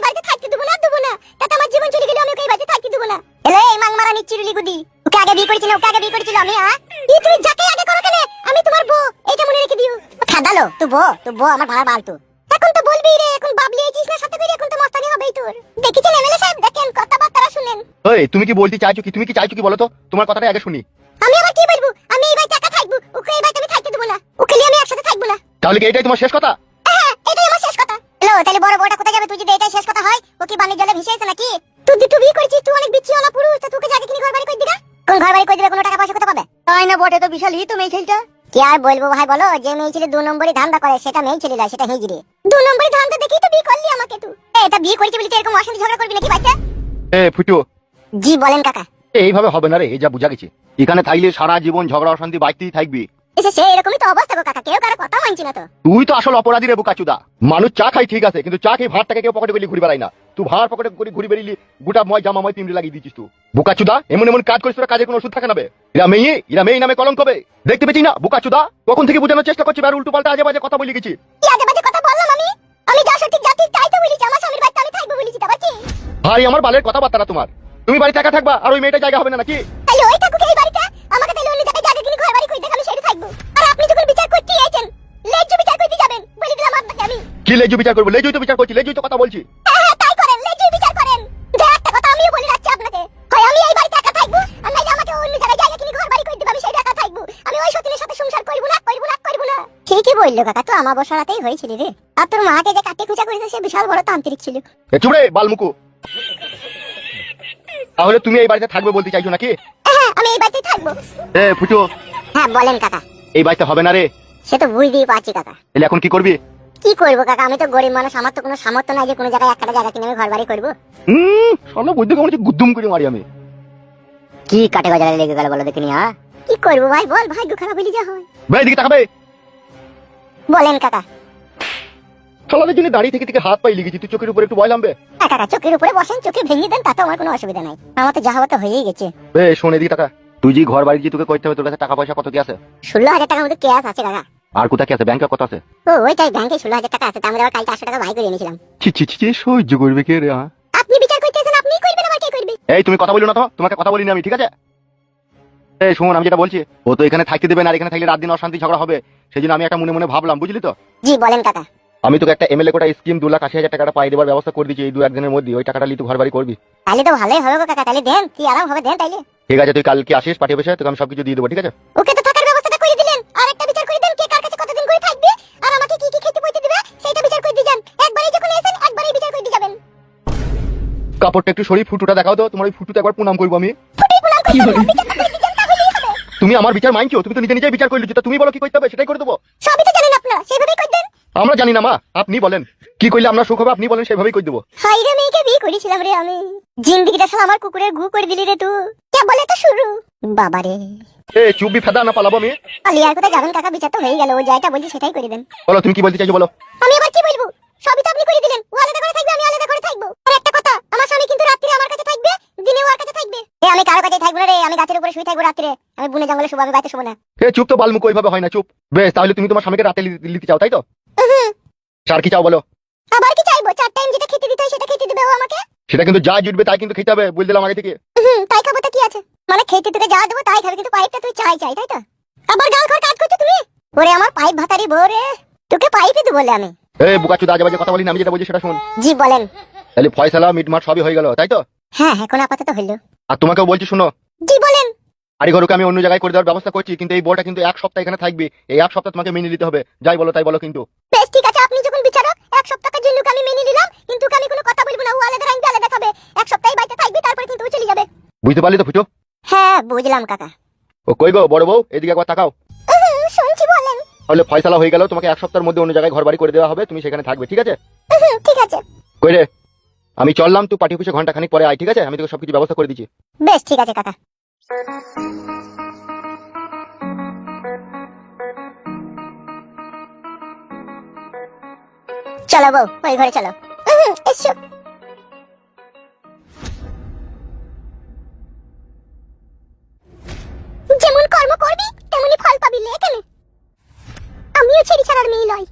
এই বাড়িতে থাকতে দেবো না তাতে আমার জীবন চলে গেলে আমি ওকে এই বাড়িতে থাকতে দেবো না। এলে এই মাংমারা নিচ্ছিরুলি গুদি, ওকে আগে বিয়ে করেছিল আমি। তুমি যাকে আগে করো কেন, আমি তোমার বউ, এটা মনে রেখে দিও। খাদালো তুই বউ আমার ভাড়া বালতু। এখন তো বলবি রে, এখন বাবলি এইছিস না সাথে করে, এখন তো মস্তানি হবেই তোর। দেখেছেন এমএলএ সাহেব, দেখেন কথাবার্তা শুনেন। এই তুমি কি বলতে চাইছো কি, তুমি কি চাইছো কি বলো তো, তোমার কথাটা আগে শুনি। আমি আবার কি বলবো, আমি এই বাড়িতে একা থাকবো, ওকে এই বাড়িতে আমি থাকতে দেবো না, ওকে নিয়ে আমি একসাথে থাকবো না। তাহলে কি এটাই তোমার শেষ কথা? হ্যাঁ এটাই আমার শেষ কথা। হ্যালো, তাহলে বড় বড়টা কোথায় যাবে? তুই যদি এটাই শেষ কথা হয়, ও কি বাণিজ্য জলে ভেসে আছে নাকি? তুই দুটো বিয়ে করেছিস, তুই অনেক বিচ্ছিওয়ালা পুরুষ, তা তোকে জায়গা কিনে ঘর বাড়ি করে দিগা? কোন ঘর বাড়ি করে দিবে, কোনো টাকা পয়সা কোথা পাবে? তাই না বটে, তো বিশাল হি তো মেয়ে ছেলেটা। কি আর বলবো ভাই বলো, যে মেয়ে ছেলে 2 নম্বরই ধান্দা করে সেটা মেয়ে ছেলে না, সেটা হিজড়ে। 2 নম্বরই ধান্দা দেখেই তো বিয়ে করলি আমাকে তুই। এটা বিয়ে করেছিস বলি তো এরকম অশান্তি ঝগড়া করবি নাকি বাচ্চা? ফুটু, জি বলেন কাকা। এইভাবে হবে না রে, এই যা বুঝা গেছে। এখানে থাকলে সারা জীবন ঝগড়া অশান্তি বাড়তেই থাকবি। এসে সে এরকমই তো অবস্থা গো কাকা, কেউ কারো কথা মানছি না তো। তুই তো আসল অপরাধী রে বোকাচুদা। মানুষ চা খাই ঠিক আছে, কিন্তু চা খেয়ে ভাতটাকে কেউ পকেটে করে ঘুরে বেড়ায় না। তুই ভাত পকেটে করে ঘুরে বেরিয়ে গোটা ময় জামা ময় তিমড়ে লাগিয়ে দিচ্ছিস তুই। বোকাচুদা, এমন কাজ করিস তোরা, কাজে কোনো ওষুধ থাকে না বে। এরা মেয়ে নামে কলঙ্ক হবে, দেখতে পেছি না বোকাচুদা? তখন থেকে বোঝানোর চেষ্টা করছি, আর উল্টো পাল্টা আজে বাজে কথা বলে গেছি। কি আজে বাজে কথা বললাম আমি? আমি যা সঠিক জাতি তাই তো বলেছি, আমার স্বামীর বাড়িতে আমি থাকবো বলেছি, তারপর কি? ভাই আমার বালের কথাবার্তা তোমার। তুমি বাড়িতে একা থাকবা আর ওই মেয়েটা জায়গা হবে না নাকি? তাহলে ওই থাকুক এই বাড়িতে, আমাকে তাহলে অন্য জায়গায় জায়গা কিনে ঘর বাড়ি করে দেখ, আমি সেটা থাকবো। আর আপনি যখন বিচার করতে আইছেন, লেজু বিচার করতে যাবেন বলে দিলাম আপনাকে আমি। কি লেজু বিচার করবো? লেজুই তো বিচার করছি, লেজুই তো কথা বলছি। হ্যাঁ তাই করেন, লেজু বিচার করেন। যে একটা কথা আমিও বলে রাখছি আপনাকে, হয় আমি এই বাড়িতে একা থাকবো, আর নাইলে আমাকে অন্য জায়গায় জায়গা কিনে ঘর বাড়ি করে দেব, আমি সেটা একা থাকবো। আমি ওই সতীনের সাথে সংসার করবো না। ঠিকই বললো কাকা, তো আমার বসারাতেই হয়েছিল রে। আর তোর মাকে যে কাটে খুঁচা করেছে সে বিশাল বড় তান্ত্রিক ছিল। চুপ রে বালমুকু। তাহলে তুমি এই বাড়িতে থাকবে বলতে চাইছো নাকি? হ্যাঁ আমি এই বাড়িতেই থাকবো। ফুটু। হ্যাঁ বলেন কাকা। এই বাড়িতে হবে না রে। সে তো বুঝতেই পারছি কাকা। তাহলে এখন কি করবি? কি করবো কাকা, আমি তো গরিব মানুষ, আমার তো কোনো সামর্থ্য নাই যে কোনো জায়গায় একটা জায়গা কিনে আমি ঘর বাড়ি করবো। শালা বুদ্ধি কেমন গুদ্দুম করে মারি আমি। কি কাটে বাজারে লেগে গেল বলো দেখিনি। হ্যাঁ কি করবো ভাই বল, ভাগ্য খারাপ হইলে যা হয়। ভাই দিকে তাকাবে। বলেন কাকা। শালাদের জন্য দাঁড়িয়ে থেকে হাত পাই লেগেছি, তুই চোখের উপরে একটু ভয় নামবে। হ্যাঁ কাকা, চোখের উপরে বসেন, চোখে ভেঙে দেন, তাতে আমার কোনো অসুবিধা নাই, আমার তো যা হওয়া তো হয়েই গেছে। শোন এদিকে টাকা, তুই যে ঘর বাড়ি যে তোকে করতে হবে, তোর কাছে টাকা পয়সা কত কি আছে? 16,000 টাকার মতো ক্যাশ আছে কাকা। আর কোথা কি আছে? ব্যাংকে কত আছে? ও ওইটাই, ব্যাংকে 16,000 টাকা আছে, তার মধ্যে আবার কালকে 800 টাকা ভাই করে এনেছিলাম। ছি সহ্য করবে কে রে? আপনি বিচার করতেছেন, আপনিই করবেন, আমার কে করবে? এই তুমি কথা বলো না তো, তোমাকে কথা বলিনি আমি, ঠিক আছে? এই শোন, আমি যেটা বলছি, ও তো এখানে থাকতে দেবে না, আর এখানে থাকলে রাত দিন অশান্তি ঝগড়া হবে। সেই জন্য আমি একটা মনে ভাবলাম, বুঝলি তো? জি বলেন কাকা। আমি তোকে একটা এমএলএ কোটা স্কিম 2,80,000 টাকাটা পাই দেবার ব্যবস্থা করে দিচ্ছি এই 2-1 দিনের মধ্যে। ওই টাকাটা নিয়ে তুই ঘর বাড়ি করবি। তাহলে তো ভালোই হবে গো কাকা, তাহলে দেন, কি আরাম হবে, দেন তাইলে। ঠিক আছে, তুই কালকে আসিস পাঠিয়ে বসে, তোকে আমি সবকিছু দিয়ে দেবো, ঠিক আছে? ওকে তো থাকার ব্যবস্থাটা করে দিলেন, আর একটা বিচার করে দেন কে কার কাছে কতদিন করে থাকবে, আর আমাকে কি কি খেতে পয়তে দিবে সেটা বিচার করে দিয়ে যান। একবারই যখন এসেন একবারই বিচার করে দিয়ে যাবেন। কাপড়টা একটু সরি, ফুটুটা দেখাও তো, তোমার ওই ফুটুতে একবার প্রণাম করবো আমি। ফুটি প্রণাম করতে হবে, বিচারটা করে দিয়ে যান, তাহলেই হবে। তুমি আমার বিচার মানছো? তুমি তো নিজেই বিচার করে লিখছো, তা তুমি বলো কি করতে হবে সেটাই করে দেবো। সবই তো জানেন আপনারা, সেভাবেই করে দেন। আমরা জানি না মা, আপনি বলেন কি করলে আমরা সুখ হবে, আপনি বলেন সেভাবেই করে দেবো। হাই রে, মেয়েকে বিয়ে করেছিলাম রে আমি, জিন্দেগিটা সালা আমার কুকুরের গু করে দিলি রে তুই। কে বলে তো শুরু বাবা রে। চুপবি ফেদা না পালাবো আমি? আলিয়ার কোথায় যাবেন কাকা, বিচার তো হয়ে গেল, ও যাইটা বলছি সেটাই করে দেন। বলো তুমি কি বলতে চাইছো বলো। আমি আবার কি বলবো, সবই তো আপনি করে দিলেন। ও আলাদা করে থাকবে, আমি আলাদা করে থাকবো। আর একটা কথা, আমার স্বামী কিন্তু রাত্রে আমার কাছে থাকবে, দিনে ওর কাছে থাকবে। আমি কারো কাছে থাকবো না রে, আমি গাছের উপরে শুয়ে থাকবো রাত্রে, আমি বনে জঙ্গলে শুবো, আমি বাইরে শুবো না। চুপ তো বালমুখ, ওইভাবে হয় না, চুপ। বেশ, তাহলে তুমি তোমার স্বামীকে রাতে নিতে চাও, তাই তো? আর কি চাও বলো? আবার কি চাইবো? 4 টাইম যেটা খেতে দিতে হয় সেটা খেতে দিবে ও আমাকে। সেটা কিন্তু যা জুটবে তাই কিন্তু খেতে হবে, বলে দিলাম আগে থেকে। তাই খাবো তো কি আছে, মানে খেতে তোকে যা দেবো তাই খাবে, কিন্তু পাইপটা তুই চাই, তাই তো? আবার গাল খাওয়ার কাজ করছো তুমি। ওরে আমার পাইপ ভাতারি বউ রে, তোকে পাইপই দেবো বলে আমি। বুকাচুদা আজে বাজে কথা বলি না, আমি যেটা বলছি সেটা শুন। জি বলেন। তাহলে ফয়সালা মিটমাট সবই হয়ে গেল, তাই তো? হ্যাঁ এখন আপাতত হইলো। আর তোমাকেও বলছি শুনো। জি বলেন। আরে ঘরকে আমি অন্য জায়গায় করে দেওয়ার ব্যবস্থা করছি, কিন্তু এই বউটা কিন্তু 1 সপ্তাহ এখানে থাকবে। এই 1 সপ্তাহ তোমাকে মেনে নিতে হবে, যাই বলো তাই বলো কিন্তু। বেশ ঠিক আছে, আপনি যখন বিচারক, 1 সপ্তাহের জন্য আমি মেনে নিলাম, কিন্তু আমি কোনো কথা বলবো না, ও আলাদা রাইন আলাদা খাবে। 1 সপ্তাহ বাইরে থাকবে, তারপর কিন্তু ও চলে যাবে। বুঝতে পারলি তো ফুটো? হ্যাঁ বুঝলাম কাকা। ও কই গো বড় বউ, এদিকে একবার তাকাও। শুনছি বলেন। তাহলে ফয়সালা হয়ে গেল, তোমাকে 1 সপ্তাহের মধ্যে অন্য জায়গায় ঘর বাড়ি করে দেওয়া হবে, তুমি সেখানে থাকবে, ঠিক আছে? ঠিক আছে। কই রে, আমি চললাম, তুই পার্টি অফিসে ঘন্টা খানিক পরে আয়, ঠিক আছে? আমি তোকে সবকিছু ব্যবস্থা করে দিচ্ছি। বেশ ঠিক আছে কাকা। চলো বউ, ওই ঘরে চলো। এসো। যেমন কর্ম করবি তেমনি ফল পাবি, লেখেনে আমিও ছেড়ি ছাড়ার মেয়ে নয়।